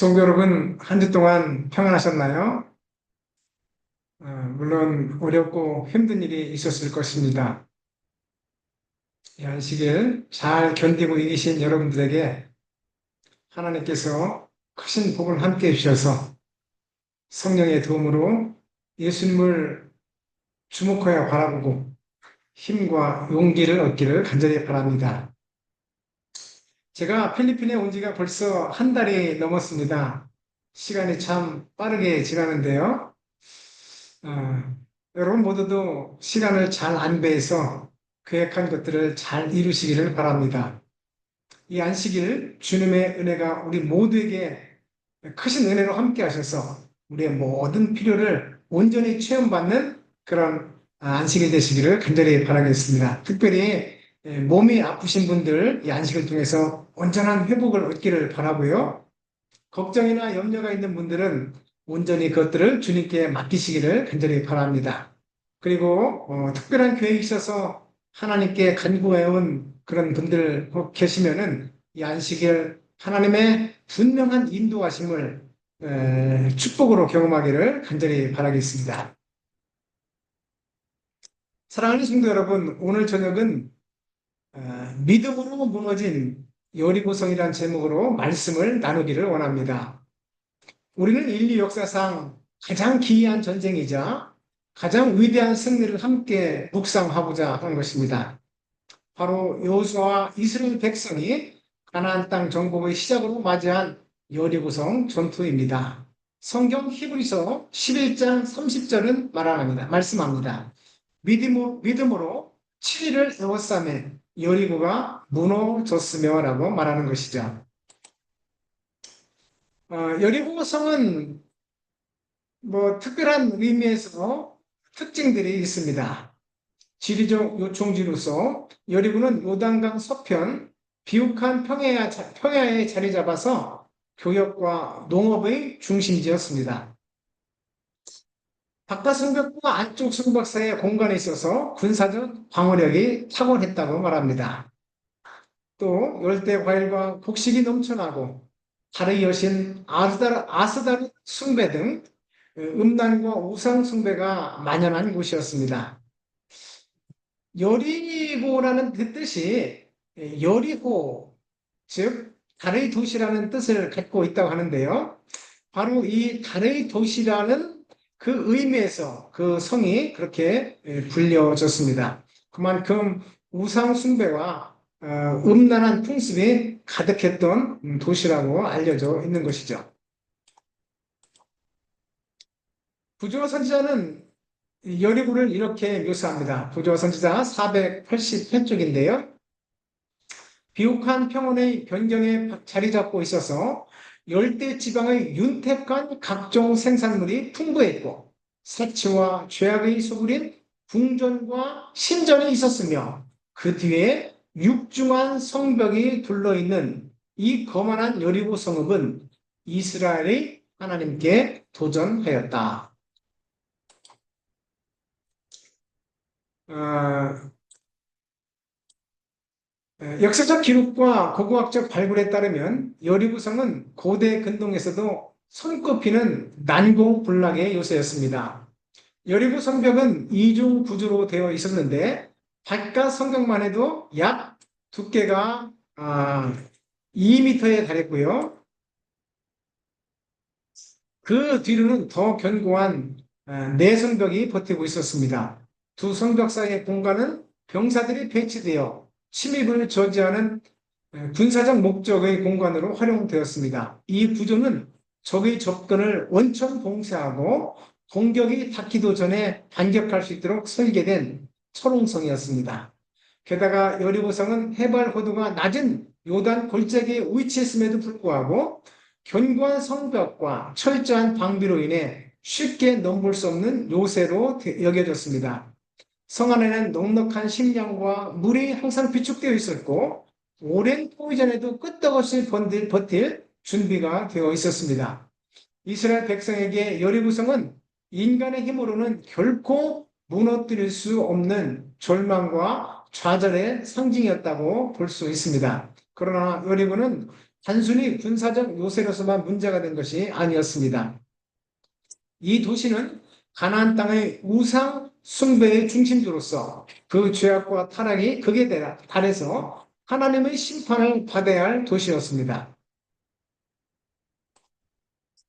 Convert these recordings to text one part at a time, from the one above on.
성도 여러분, 한 주 동안 평안하셨나요? 물론 어렵고 힘든 일이 있었을 것입니다. 이 안식일 잘 견디고 이기신 여러분들에게 하나님께서 크신 복을 함께 해주셔서 성령의 도움으로 예수님을 주목하여 바라보고 힘과 용기를 얻기를 간절히 바랍니다. 제가 필리핀에 온 지가 벌써 한 달이 넘었습니다. 시간이 참 빠르게 지나는데요. 여러분 모두도 시간을 잘 안배해서 계획한 것들을 잘 이루시기를 바랍니다. 이 안식일 주님의 은혜가 우리 모두에게 크신 은혜로 함께 하셔서 우리의 모든 필요를 온전히 체험받는 그런 안식일 되시기를 간절히 바라겠습니다. 특별히 몸이 아프신 분들 이 안식을 통해서 온전한 회복을 얻기를 바라고요. 걱정이나 염려가 있는 분들은 온전히 그것들을 주님께 맡기시기를 간절히 바랍니다. 그리고 특별한 계획이 있어서 하나님께 간구해온 그런 분들 혹 계시면은 이 안식일 하나님의 분명한 인도하심을 축복으로 경험하기를 간절히 바라겠습니다. 사랑하는 성도 여러분, 오늘 저녁은 믿음으로 무너진 여리고성이라는 제목으로 말씀을 나누기를 원합니다. 우리는 인류 역사상 가장 기이한 전쟁이자 가장 위대한 승리를 함께 묵상하고자 하는 것입니다. 바로 여호수아와 이스라엘 백성이 가나안 땅 정복의 시작으로 맞이한 여리고성 전투입니다. 성경 히브리서 11장 30절은 말씀합니다. 믿음으로 7일을 에워싸매 여리고가 무너졌으며 라고 말하는 것이죠. 여리고성은 특별한 의미에서 특징들이 있습니다. 지리적 요충지로서 여리고는 요단강 서편 비옥한 평야에 자리 잡아서 교역과 농업의 중심지였습니다. 바깥 성벽과 안쪽 성벽 사이의 공간에 있어서 군사적 방어력이 탁월했다고 말합니다. 또 열대 과일과 곡식이 넘쳐나고 달의 여신 아스다르 숭배 등 음란과 우상 숭배가 만연한 곳이었습니다. 여리고라는 그 뜻이 여리고, 즉 달의 도시라는 뜻을 갖고 있다고 하는데요. 바로 이 달의 도시라는 그 의미에서 그 성이 그렇게 불려졌습니다. 그만큼 우상 숭배와 음란한 풍습이 가득했던 도시라고 알려져 있는 것이죠. 부조 선지자는 여리고를 이렇게 묘사합니다. 부조 선지자 480회쪽인데요. 비옥한 평원의 변경에 자리 잡고 있어서 열대 지방의 윤택한 각종 생산물이 풍부했고 사치와 죄악의 소굴인 궁전과 신전이 있었으며 그 뒤에 육중한 성벽이 둘러있는 이 거만한 여리고 성읍은 이스라엘의 하나님께 도전하였다. 어, 역사적 기록과 고고학적 발굴에 따르면 여리고성은 고대 근동에서도 손꼽히는 난공불락의 요새였습니다. 여리고 성벽은 이중 구조로 되어 있었는데 바깥 성벽만 해도 약 두께가 2m에 달했고요. 그 뒤로는 더 견고한 네 성벽이 버티고 있었습니다. 두 성벽 사이의 공간은 병사들이 배치되어 침입을 저지하는 군사적 목적의 공간으로 활용되었습니다. 이 구조는 적의 접근을 원천 봉쇄하고 공격이 닿기도 전에 반격할 수 있도록 설계된 철옹성이었습니다. 게다가 여리고성은 해발 고도가 낮은 요단 골짜기에 위치했음에도 불구하고 견고한 성벽과 철저한 방비로 인해 쉽게 넘볼 수 없는 요새로 여겨졌습니다. 성 안에는 넉넉한 식량과 물이 항상 비축되어 있었고 오랜 포위전에도 끄떡없이 버틸 준비가 되어 있었습니다. 이스라엘 백성에게 여리고성은 인간의 힘으로는 결코 무너뜨릴 수 없는 절망과 좌절의 상징이었다고 볼 수 있습니다. 그러나 여리고는 단순히 군사적 요새로서만 문제가 된 것이 아니었습니다. 이 도시는 가나안 땅의 우상 숭배의 중심지로서 그 죄악과 타락이 극에 달해서 하나님의 심판을 받아야 할 도시였습니다.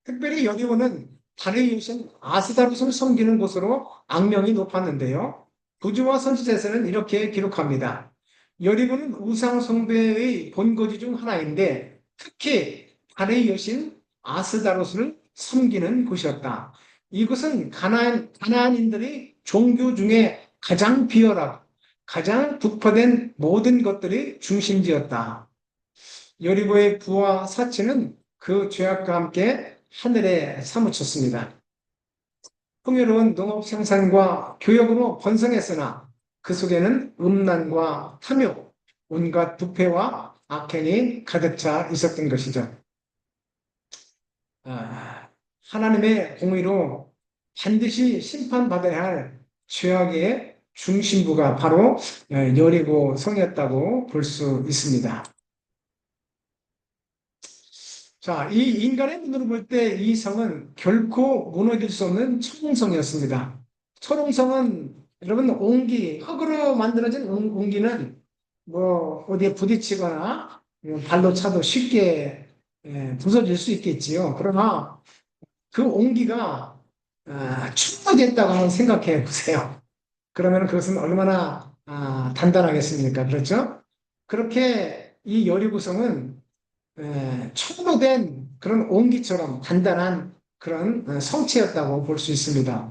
특별히 여리고는 달의 여신 아스다롯을 섬기는 곳으로 악명이 높았는데요. 구주와 선지자에서는 이렇게 기록합니다. 여리고는 우상 숭배의 본거지 중 하나인데 특히 달의 여신 아스다롯을 섬기는 곳이었다. 이곳은 가나안인들의 종교 중에 가장 비열하고 가장 북파된 모든 것들이 중심지였다. 여리고의 부와 사치는 그 죄악과 함께 하늘에 사무쳤습니다. 풍요로운 농업 생산과 교역으로 번성했으나 그 속에는 음란과 탐욕, 온갖 부패와 악행이 가득 차 있었던 것이죠. 하나님의 공의로 반드시 심판받아야 할 죄악의 중심부가 바로 여리고 성이었다고 볼 수 있습니다. 자, 이 인간의 눈으로 볼 때 이 성은 결코 무너질 수 없는 철옹성이었습니다. 철옹성은 여러분 흙으로 만들어진 옹기는 뭐 어디에 부딪히거나 발로 차도 쉽게 부서질 수 있겠지요. 그러나 그 옹기가 충분했다고 생각해 보세요. 그러면 그것은 얼마나 단단하겠습니까? 그렇죠? 그렇게 이 여리고성은 청로된 그런 옹기처럼 단단한 그런 성체였다고 볼 수 있습니다.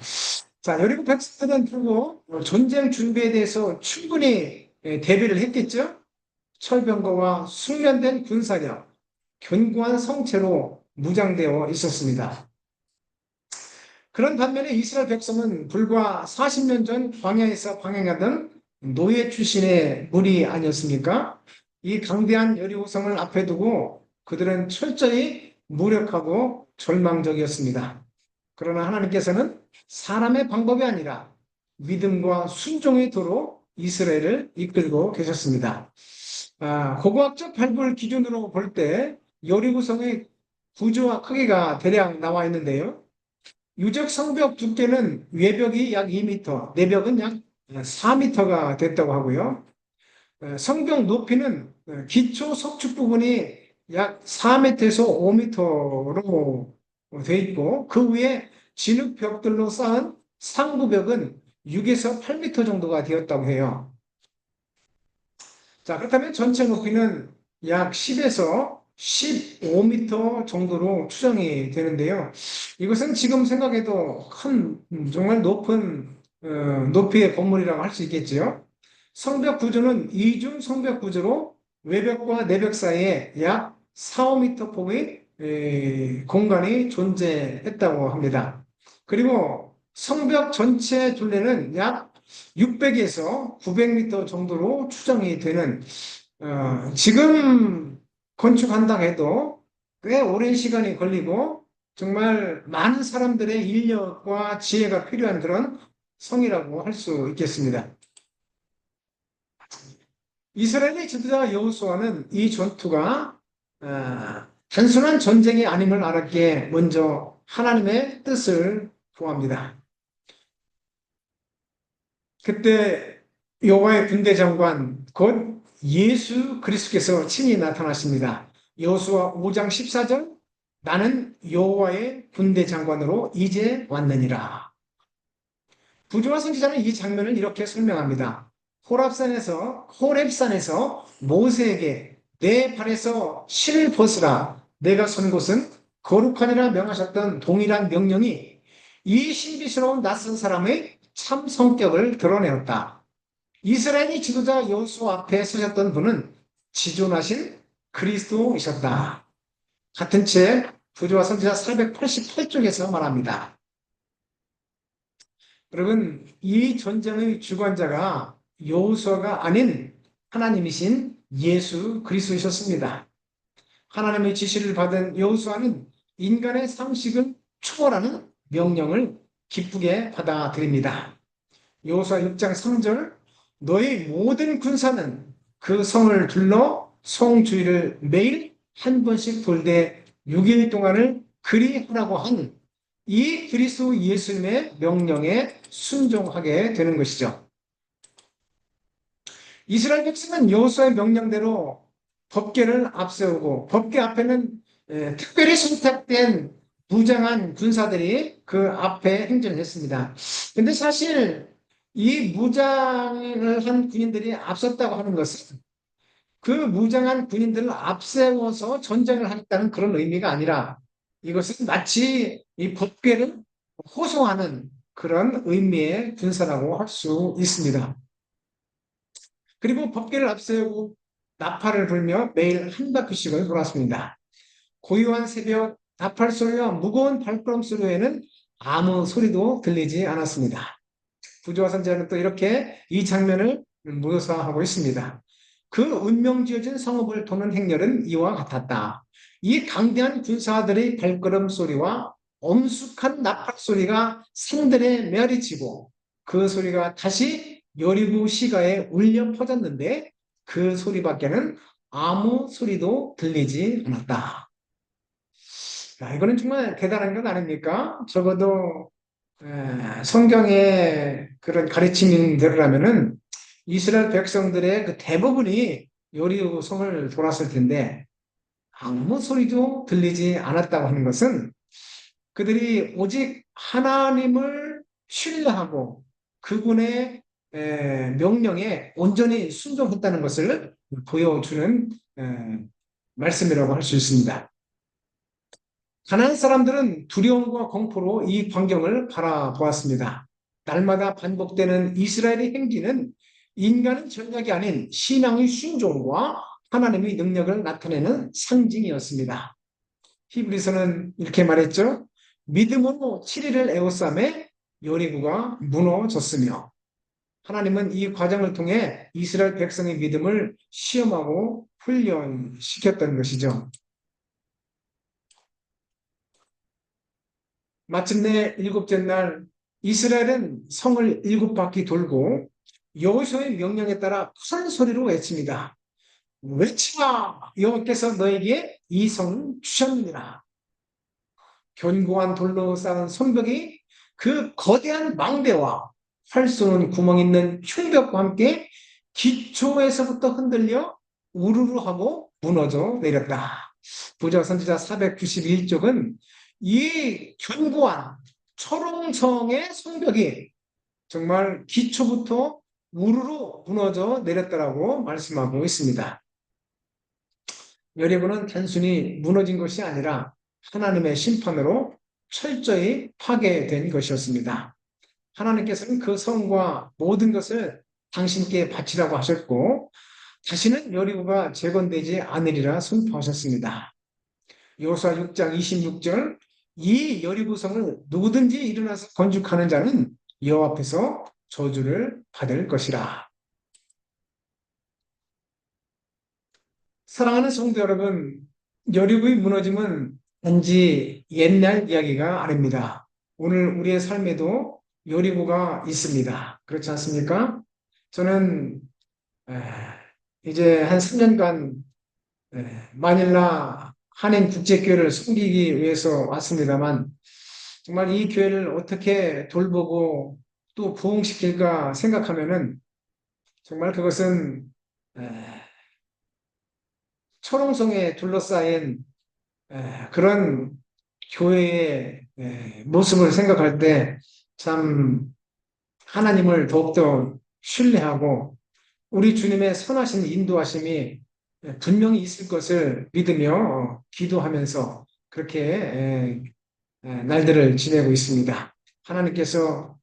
자, 여리고 백성들은 결국 전쟁 준비에 대해서 충분히 대비를 했겠죠? 철병거와 숙련된 군사력, 견고한 성체로 무장되어 있었습니다. 그런 반면에 이스라엘 백성은 불과 40년 전 광야에서 방행하던 노예 출신의 무리 아니었습니까? 이 강대한 여리고성을 앞에 두고 그들은 철저히 무력하고 절망적이었습니다. 그러나 하나님께서는 사람의 방법이 아니라 믿음과 순종의 도로 이스라엘을 이끌고 계셨습니다. 고고학적 발굴 기준으로 볼 때 여리고성의 구조와 크기가 대략 나와 있는데요. 유적 성벽 두께는 외벽이 약 2m, 내벽은 약 4m가 됐다고 하고요. 성벽 높이는 기초 석축 부분이 약 4m에서 5m로 돼 있고 그 위에 진흙벽들로 쌓은 상부벽은 6에서 8m 정도가 되었다고 해요. 자, 그렇다면 전체 높이는 약 10에서 15m 정도로 추정이 되는데요. 이것은 지금 생각해도 큰, 정말 높은 높이의 건물이라고 할 수 있겠지요. 성벽 구조는 이중 성벽 구조로 외벽과 내벽 사이에 약 4, 5m 폭의 공간이 존재했다고 합니다. 그리고 성벽 전체 둘레는 약 600에서 900m 정도로 추정이 되는 지금 건축한다고 해도 꽤 오랜 시간이 걸리고 정말 많은 사람들의 인력과 지혜가 필요한 그런 성이라고 할 수 있겠습니다. 이스라엘의 지도자 여호수아는 이 전투가 단순한 전쟁이 아님을 알았기에 먼저 하나님의 뜻을 구합니다. 그때 여호와의 군대 장관 곧 예수 그리스도께서 친히 나타나십니다. 여호수아 5장 14절 나는 여호와의 군대 장관으로 이제 왔느니라. 구주와 선지자는 이 장면을 이렇게 설명합니다. 호렙산에서 모세에게 내 발에서 실을 벗으라 내가 선 곳은 거룩하니라 명하셨던 동일한 명령이 이 신비스러운 낯선 사람의 참 성격을 드러내었다. 이스라엘의 지도자 여호수아 앞에 서셨던 분은 지존하신 그리스도이셨다. 같은 책 구주와 선지자 488쪽에서 말합니다. 여러분, 이 전쟁의 주관자가 여호수아가 아닌 하나님이신 예수 그리스도이셨습니다. 하나님의 지시를 받은 여호수아는 인간의 상식을 초월하는 명령을 기쁘게 받아들입니다. 여호수아 6장 3절 너희 모든 군사는 그 성을 둘러 성 주위를 매일 한 번씩 돌되 6일 동안을 그리하라고 한 이 그리스도 예수님의 명령에 순종하게 되는 것이죠. 이스라엘 백성은 여호수아의 명령대로 법궤를 앞세우고 법궤 앞에는 특별히 선택된 무장한 군사들이 그 앞에 행진했습니다. 근데 사실 이 무장을 한 군인들이 앞섰다고 하는 것은 그 무장한 군인들을 앞세워서 전쟁을 하겠다는 그런 의미가 아니라 이것은 마치 이 법궤를 호송하는 그런 의미의 군사라고 할 수 있습니다. 그리고 법궤를 앞세우고 나팔을 불며 매일 한 바퀴씩을 돌았습니다. 고요한 새벽 나팔 소리와 무거운 발걸음 소리에는 아무 소리도 들리지 않았습니다. 구조화 선지자는 또 이렇게 이 장면을 묘사하고 있습니다. 그 운명지어진 성읍을 도는 행렬은 이와 같았다. 이 강대한 군사들의 발걸음 소리와 엄숙한 나팔 소리가 산들에 메아리치고 그 소리가 다시 여리고 시가에 울려 퍼졌는데 그 소리밖에는 아무 소리도 들리지 않았다. 자, 이거는 정말 대단한 것 아닙니까? 적어도 성경의 그런 가르침인대로라면은 이스라엘 백성들의 그 대부분이 여리고성을 돌았을 텐데 아무 소리도 들리지 않았다고 하는 것은 그들이 오직 하나님을 신뢰하고 그분의 명령에 온전히 순종했다는 것을 보여주는 말씀이라고 할 수 있습니다. 가나안 사람들은 두려움과 공포로 이 광경을 바라보았습니다. 날마다 반복되는 이스라엘의 행진은 인간의 전략이 아닌 신앙의 순종과 하나님의 능력을 나타내는 상징이었습니다. 히브리서는 이렇게 말했죠. 믿음으로 7일을 에워싸매 여리고가 무너졌으며 하나님은 이 과정을 통해 이스라엘 백성의 믿음을 시험하고 훈련시켰던 것이죠. 마침내 일곱째 날 이스라엘은 성을 7바퀴 돌고 여호수아의 명령에 따라 큰 소리로 외칩니다. 외치라! 여호와께서 너에게 이 성을 주셨느니라. 견고한 돌로 쌓은 성벽이 그 거대한 망대와 활 쏘는 구멍 있는 흉벽과 함께 기초에서부터 흔들려 우르르 하고 무너져 내렸다. 부자 선지자 491쪽은 이 견고한 초롱성의 성벽이 정말 기초부터 우르르 무너져 내렸다라고 말씀하고 있습니다. 여리고는 단순히 무너진 것이 아니라 하나님의 심판으로 철저히 파괴된 것이었습니다. 하나님께서는 그 성과 모든 것을 당신께 바치라고 하셨고 다시는 여리고가 재건되지 않으리라 선포하셨습니다. 여호수아 6장 26절 이 여리고성을 누구든지 일어나서 건축하는 자는 여호와 앞에서 저주를 받을 것이라. 사랑하는 성도 여러분, 여리고의 무너짐은 단지 옛날 이야기가 아닙니다. 오늘 우리의 삶에도 여리고가 있습니다. 그렇지 않습니까? 저는 이제 한 3년간 마닐라 한인국제교회를 섬기기 위해서 왔습니다만 정말 이 교회를 어떻게 돌보고 또 부흥시킬까 생각하면은 정말 그것은 초롱성에 둘러싸인 그런 교회의 모습을 생각할 때 참 하나님을 더욱더 신뢰하고 우리 주님의 선하신 인도하심이 분명히 있을 것을 믿으며 기도하면서 그렇게 날들을 지내고 있습니다. 하나님께서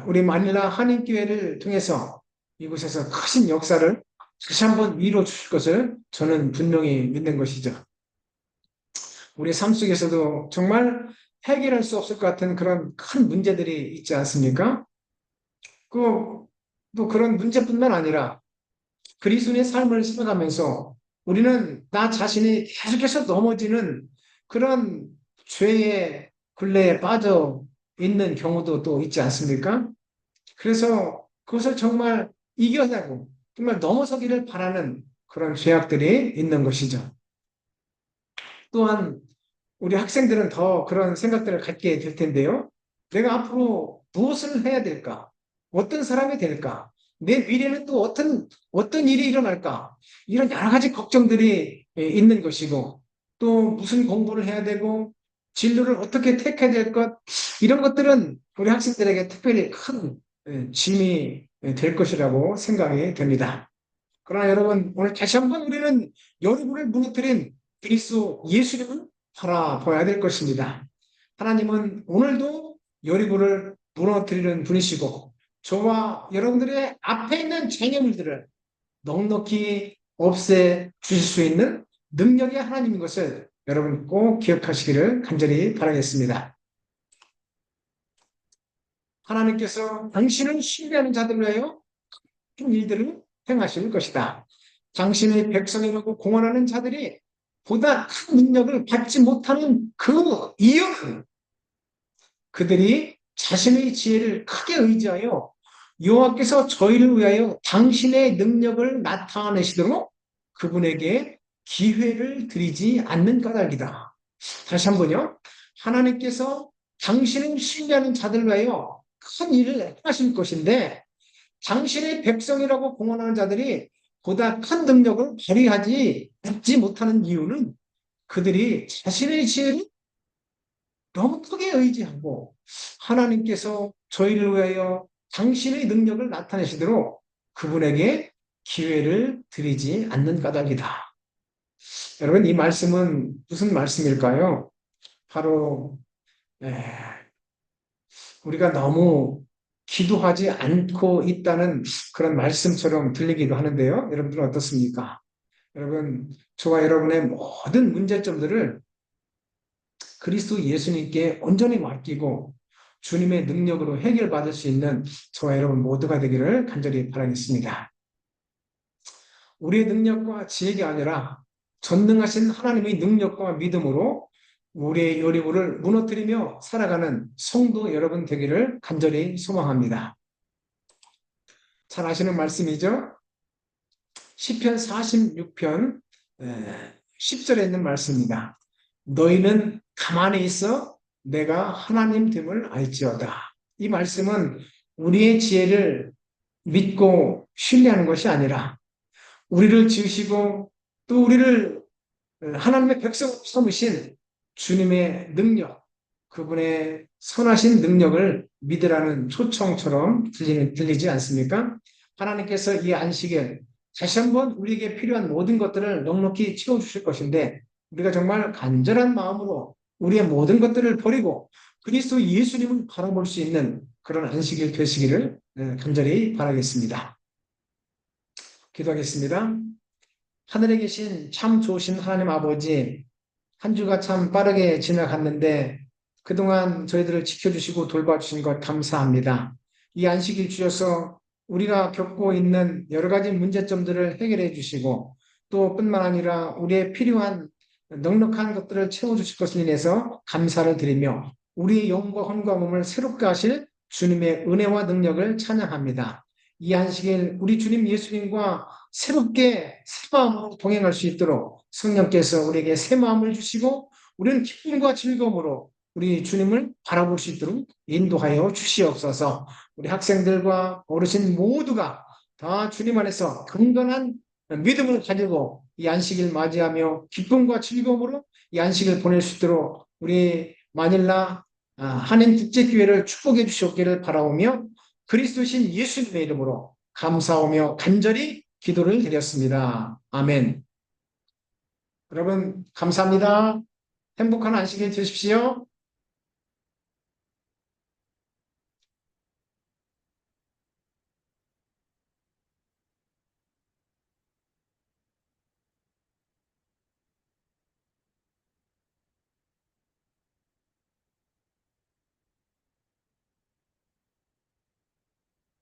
우리 마닐라 한인교회를 통해서 이곳에서 크신 역사를 다시 한번 이루어 주실 것을 저는 분명히 믿는 것이죠. 우리 삶 속에서도 정말 해결할 수 없을 것 같은 그런 큰 문제들이 있지 않습니까? 또 그런 문제뿐만 아니라 그리스도의 삶을 살아가면서 우리는 나 자신이 계속해서 넘어지는 그런 죄의 굴레에 빠져 있는 경우도 또 있지 않습니까? 그래서 그것을 정말 이겨내고 정말 넘어서기를 바라는 그런 죄악들이 있는 것이죠. 또한 우리 학생들은 더 그런 생각들을 갖게 될 텐데요. 내가 앞으로 무엇을 해야 될까? 어떤 사람이 될까? 내 미래는 또 어떤 일이 일어날까? 이런 여러 가지 걱정들이 있는 것이고, 또 무슨 공부를 해야 되고, 진로를 어떻게 택해야 될 것, 이런 것들은 우리 학생들에게 특별히 큰 짐이 될 것이라고 생각이 됩니다. 그러나 여러분, 오늘 다시 한번 우리는 여러분을 무너뜨린 그리스도 예수님을 바라봐야 될 것입니다. 하나님은 오늘도 여리고를 무너뜨리는 분이시고 저와 여러분들의 앞에 있는 장애물들을 넉넉히 없애 주실 수 있는 능력의 하나님인 것을 여러분 꼭 기억하시기를 간절히 바라겠습니다. 하나님께서 당신을 신뢰하는 자들을 위하여 큰 일들을 행하실 것이다. 당신의 백성이라고 공언하는 자들이 보다 큰 능력을 받지 못하는 그 이유는 그들이 자신의 지혜를 크게 의지하여 여호와께서 저희를 위하여 당신의 능력을 나타내시도록 그분에게 기회를 드리지 않는 까닭이다. 다시 한번요. 하나님께서 당신을 신뢰하는 자들을 위하여 큰 일을 하실 것인데 당신의 백성이라고 공언하는 자들이 보다 큰 능력을 발휘하지 못하는 이유는 그들이 자신의 지혜를 너무 크게 의지하고 하나님께서 저희를 위하여 당신의 능력을 나타내시도록 그분에게 기회를 드리지 않는 까닭이다. 여러분, 이 말씀은 무슨 말씀일까요? 바로 우리가 너무 기도하지 않고 있다는 그런 말씀처럼 들리기도 하는데요. 여러분들은 어떻습니까? 여러분, 저와 여러분의 모든 문제점들을 그리스도 예수님께 온전히 맡기고 주님의 능력으로 해결받을 수 있는 저와 여러분 모두가 되기를 간절히 바라겠습니다. 우리의 능력과 지혜가 아니라 전능하신 하나님의 능력과 믿음으로 우리의 여리고를 무너뜨리며 살아가는 성도 여러분 되기를 간절히 소망합니다. 잘 아시는 말씀이죠? 시편 46편 10절에 있는 말씀입니다. 너희는 가만히 있어 내가 하나님 됨을 알지어다. 이 말씀은 우리의 지혜를 믿고 신뢰하는 것이 아니라 우리를 지으시고 또 우리를 하나님의 백성으로 삼으신 주님의 능력, 그분의 선하신 능력을 믿으라는 초청처럼 들리지 않습니까? 하나님께서 이 안식일 다시 한번 우리에게 필요한 모든 것들을 넉넉히 채워주실 것인데 우리가 정말 간절한 마음으로 우리의 모든 것들을 버리고 그리스도 예수님을 바라볼 수 있는 그런 안식일 되시기를 간절히 바라겠습니다. 기도하겠습니다. 하늘에 계신 참 좋으신 하나님 아버지, 한 주가 참 빠르게 지나갔는데 그동안 저희들을 지켜주시고 돌봐주신 것 감사합니다. 이 안식일 주셔서 우리가 겪고 있는 여러 가지 문제점들을 해결해 주시고 또 뿐만 아니라 우리의 필요한 넉넉한 것들을 채워주실 것을 인해서 감사를 드리며 우리의 영과 혼과 몸을 새롭게 하실 주님의 은혜와 능력을 찬양합니다. 이 안식일 우리 주님 예수님과 새롭게 새 마음으로 동행할 수 있도록 성령께서 우리에게 새 마음을 주시고 우리는 기쁨과 즐거움으로 우리 주님을 바라볼 수 있도록 인도하여 주시옵소서. 우리 학생들과 어르신 모두가 다 주님 안에서 건강한 믿음을 가지고 이 안식일 맞이하며 기쁨과 즐거움으로 이 안식을 보낼 수 있도록 우리 마닐라 한인국제교회를 축복해 주시옵기를 바라오며 그리스도신 예수님의 이름으로 감사하며 간절히 기도를 드렸습니다. 아멘. 여러분 감사합니다. 행복한 안식일 되십시오.